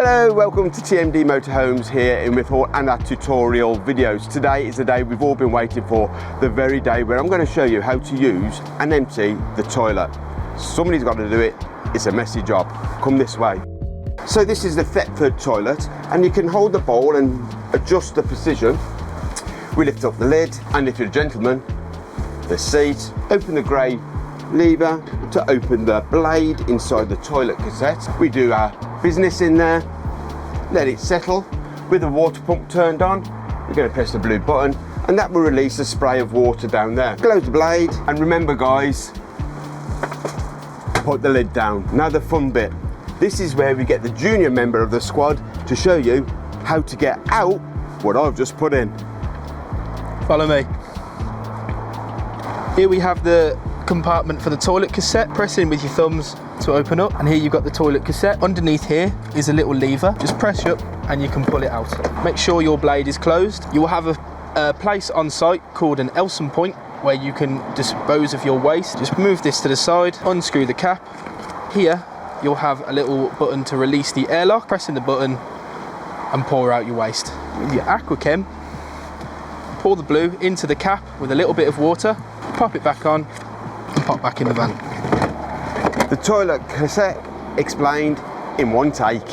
Hello, welcome to TMD Motorhomes here in Withall and our tutorial videos. Today is the day we've all been waiting for, the very day where I'm going to show you how to use and empty the toilet. Somebody's got to do it, it's a messy job. Come this way. So this is the Thetford toilet, and you can hold the bowl and adjust the position. We lift up the lid, and if you're a gentleman, the seat, open the grey lever to open the blade inside the toilet cassette. We do our business in there, let it settle. With the water pump turned on, we're going to press the blue button and that will release a spray of water down there. Close the blade, and remember guys, put the lid down. Now the fun bit. This is where we get the junior member of the squad to show you how to get out what I've just put in. Follow me. Here we have the compartment for the toilet cassette. Press in with your thumbs to open up, and here you've got the toilet cassette. Underneath here is a little lever. Just press up and you can pull it out. Make sure your blade is closed. You will have a place on site called an Elson point where you can dispose of your waste. Just move this to the side, unscrew the cap. Here you'll have a little button to release the airlock. Pressing the button and pour out your waste. With your Aquachem, pour the blue into the cap with a little bit of water, pop it back on and pop back in the van. The toilet cassette explained in one take.